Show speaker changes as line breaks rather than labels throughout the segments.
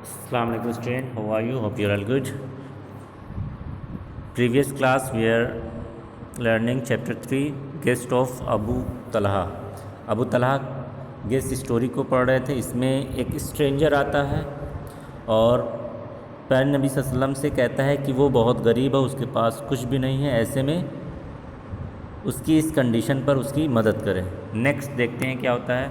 Assalamu alaikum student, how are you? Hope you are all good. Previous class we are learning chapter 3 guest of Abu Talha. Abu Talha guest story को पढ़ रहे थे। इसमें एक stranger आता है और प्यारे नबी सल्लल्लाहु अलैहि वसल्लम से कहता है कि वो बहुत गरीब है, उसके पास कुछ भी नहीं है, ऐसे में उसकी इस कंडीशन पर उसकी मदद करें। नेक्स्ट देखते हैं क्या होता है।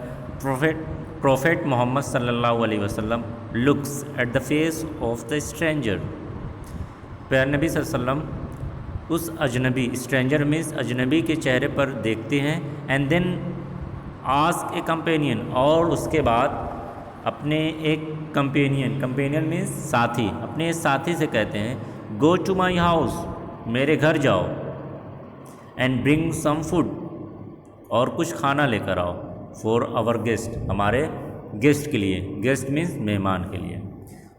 Prophet Muhammad sallallahu alaihi wasallam looks at the face of the stranger. प्यारे नबी सल्लल्लाहु अलैहि वसल्लम उस अजनबी, स्ट्रेंजर मीन्स अजनबी के चेहरे पर देखते हैं। And then ask a companion, और उसके बाद अपने एक कंपेनियन मीन्स साथी, अपने साथी से कहते हैं गो टू माई हाउस, मेरे घर जाओ, एंड ब्रिंग सम फूड, और कुछ खाना लेकर आओ, फॉर आवर गेस्ट, हमारे गेस्ट के लिए। गेस्ट मीन्स मेहमान के लिए।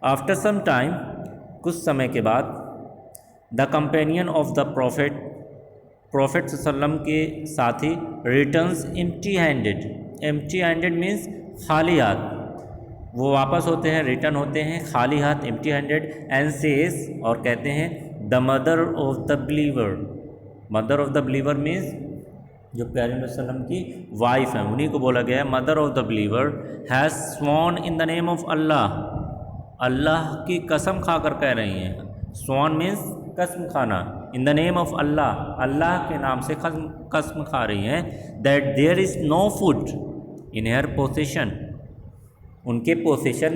आफ्टर सम टाइम, कुछ समय के बाद, the companion of the prophet सल्लम के साथी रिटर्न्स एम्प्टी हैंडेड मीन्स खाली हाथ, वो वापस होते हैं, रिटर्न होते हैं खाली हाथ, एम्प्टी हैंडेड, एंड सेज, और कहते हैं the mother of the believer means जो प्यारे नबी सल्लम की वाइफ है, उन्हीं को बोला गया है mother of the believer, has sworn in the name of अल्लाह, अल्लाह की कसम खाकर कह रही हैं। स्वॉन मीन्स कसम खाना, इन द नेम ऑफ अल्लाह, अल्लाह के नाम से कसम खा रही हैं, that there is no food in her possession, उनके पोसेशन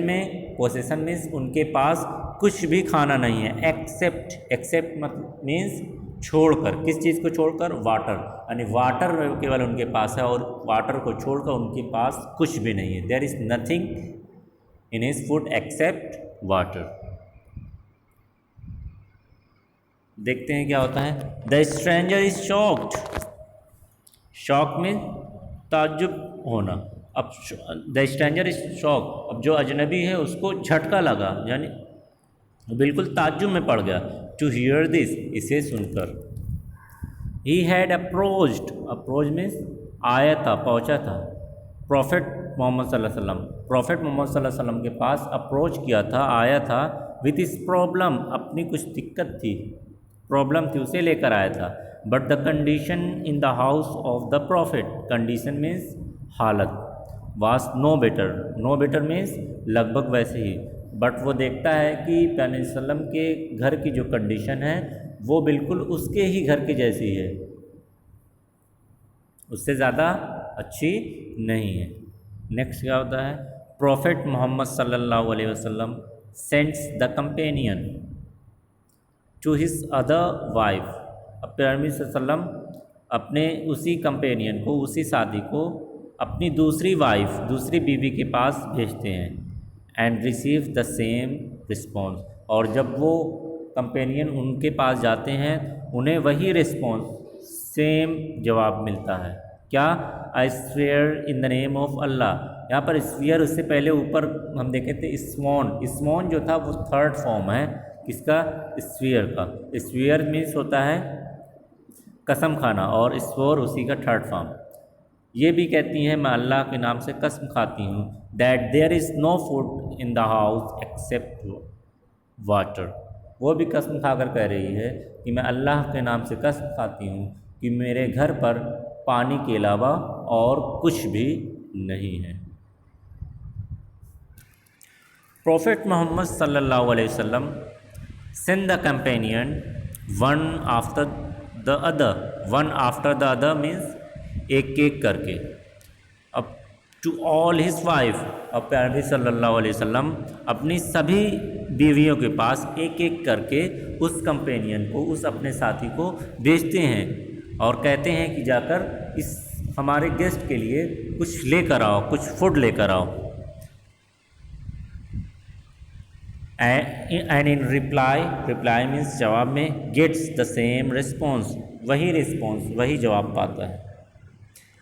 मीन्स उनके पास कुछ भी खाना नहीं है, एक्सेप्ट मतलब मीन्स छोड़कर, किस चीज़ को छोड़कर, वाटर, यानी वाटर केवल उनके पास है, और वाटर को छोड़कर उनके पास कुछ भी नहीं है। There is nothing in his food except water. देखते हैं क्या होता है। द स्ट्रेंजर इज शॉक में ताज्जुब होना। अब द स्ट्रेंजर इज शॉक, अब जो अजनबी है उसको झटका लगा, यानी बिल्कुल ताज्जुब में पड़ गया। टू हियर दिस, इसे सुनकर। ही हैड अप्रोच मीन्स आया था, पहुंचा था। प्रॉफिट मोहम्मद सल्लल्लाहु अलैहि वसल्लम के पास अप्रोच किया था, आया था, विथ इस प्रॉब्लम, अपनी कुछ दिक्कत थी, प्रॉब्लम थी, उसे लेकर आया था। But the condition in the house of the profit, condition means हालत, वाज नो बेटर मीन्स लगभग वैसे ही। बट वो देखता है कि प्यारे वसल्लम के घर की जो कंडीशन है वो बिल्कुल उसके ही घर की जैसी है, उससे ज़्यादा अच्छी नहीं है। नेक्स्ट क्या होता है। प्रॉफिट मोहम्मद सल्लल्लाहु अलैहि वसल्लम sends the companion to his other wife, अब प्यारे वसल्लम अपने उसी कंपेनियन को, उसी साथी को अपनी दूसरी बीवी के पास भेजते हैं। And receive the same response, और जब वो कंपेनियन उनके पास जाते हैं उन्हें वही रिस्पॉन्स, सेम जवाब मिलता है। क्या, I swear in the name of Allah. यहाँ पर स्वेयर, उससे पहले ऊपर हम देखे थे स्मॉन जो था वो थर्ड फॉर्म है किसका, स्वेयर का। स्वेयर मीन्स होता है कसम खाना, और स्वेयर उसी का थर्ड फॉर्म। ये भी कहती हैं मैं अल्लाह के नाम से कसम खाती हूँ, that there is no food in the house except water, वो भी कसम खाकर कह रही है कि मैं अल्लाह के नाम से कसम खाती हूँ कि मेरे घर पर पानी के अलावा और कुछ भी नहीं है। प्रॉफिट मोहम्मद सल्लल्लाहु अलैहि वसल्लम send the companion one after the other means एक करके, अब टू ऑल हिज वाइफ, अब प्यारे नबी सल्लल्लाहु अलैहि वसल्लम अपनी सभी बीवियों के पास एक करके उस कंपेनियन को, उस अपने साथी को भेजते हैं, और कहते हैं कि जाकर इस हमारे गेस्ट के लिए कुछ लेकर आओ, कुछ फूड लेकर आओ। एंड इन रिप्लाई मीन्स जवाब में, गेट्स द सेम रिस्पॉन्स, वही जवाब पाता है।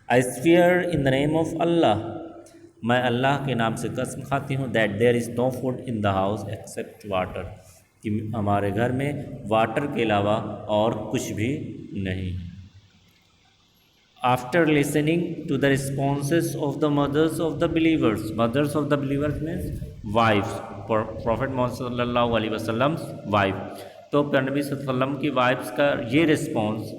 I swear in the name of Allah, मैं अल्लाह के नाम से कसम खाती हूँ, that there is no food in the house except water, कि हमारे घर में वाटर के अलावा और कुछ भी नहीं। After listening to the responses of the mothers of the believers means wifes, prophet Muhammad सल्लल्लाहु अलैहि वसल्लम वाइफ। तो नबी सल्लल्लाहु अलैहि वसल्लम की वाइफ्स का ये रिस्पॉन्स,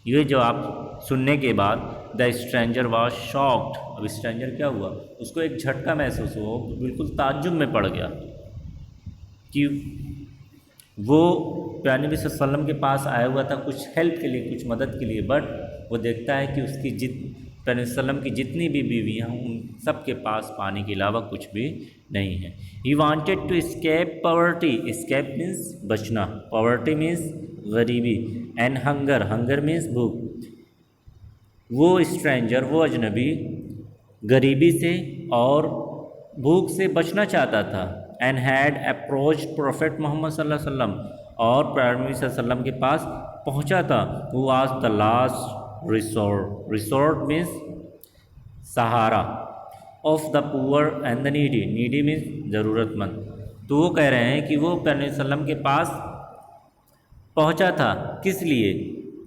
ये जवाब सुनने के बाद द स्ट्रेंजर वाज शॉक्ड। अब स्ट्रेंजर क्या हुआ, उसको एक झटका महसूस हुआ, वो बिल्कुल ताज्जुब में पड़ गया कि वो प्यारे नबी सल्लल्लाहु अलैहि वसल्लम के पास आया हुआ था कुछ हेल्प के लिए, कुछ मदद के लिए, बट वो देखता है कि उसकी प्यारे नबी सल्लल्लाहु अलैहि वसल्लम की जितनी भी बीवियाँ हैं उन सब के पास पानी के अलावा कुछ भी नहीं है। He wanted to escape poverty, escape means बचना, पॉवर्टी मीन्स गरीबी, एंड हंगर मीन्स भूख। वो स्ट्रेंजर, वो अजनबी गरीबी से और भूख से बचना चाहता था। And had approach prophet Muhammad सल्लल्लाहु अलैहि वसल्लम, और प्यारे नबी सल्लल्लाहु अलैहि वसल्लम के पास पहुंचा था। वो was the last resort, resort means Sahara, of the poor and the needy, needy means ज़रूरतमंद। तो वो कह रहे हैं कि वो प्यारे नबी सल्लल्लाहु अलैहि वसल्लम के पास पहुंचा था, किस लिए?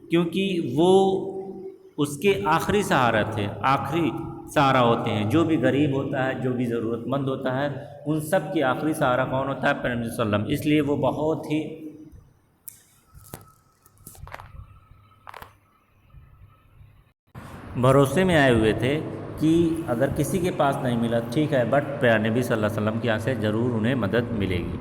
क्योंकि वो उसके आखिरी सहारा थे। आखिरी सहारा होते हैं, जो भी गरीब होता है, जो भी ज़रूरतमंद होता है, उन सब की आखिरी सहारा कौन होता है? प्यारे नबी सल्लल्लाहु अलैहि वसल्लम। इसलिए वो बहुत ही भरोसे में आए हुए थे कि अगर किसी के पास नहीं मिला ठीक है, बट प्यारे नबी सल्लल्लाहु अलैहि वसल्लम की यहाँ से ज़रूर उन्हें मदद मिलेगी।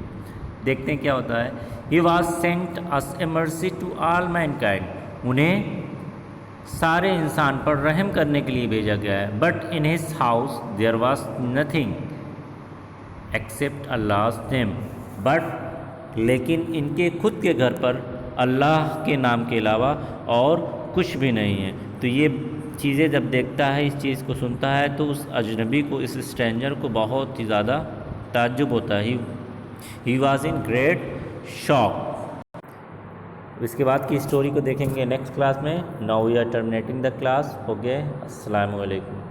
देखते हैं क्या होता है। He was sent as a mercy to all mankind, उन्हें सारे इंसान पर रहम करने के लिए भेजा गया है। But in his house there was nothing except Allah's name, but लेकिन इनके खुद के घर पर अल्लाह के नाम के अलावा और कुछ भी नहीं है। तो ये चीज़ें जब देखता है, इस चीज़ को सुनता है, तो उस अजनबी को, इस स्ट्रेंजर को बहुत ही ज़्यादा ताज्जुब होता है। He was in great shock. इसके बाद की स्टोरी को देखेंगे नेक्स्ट क्लास में। Now we are terminating the class. Okay, अस्सलाम वालेकुम।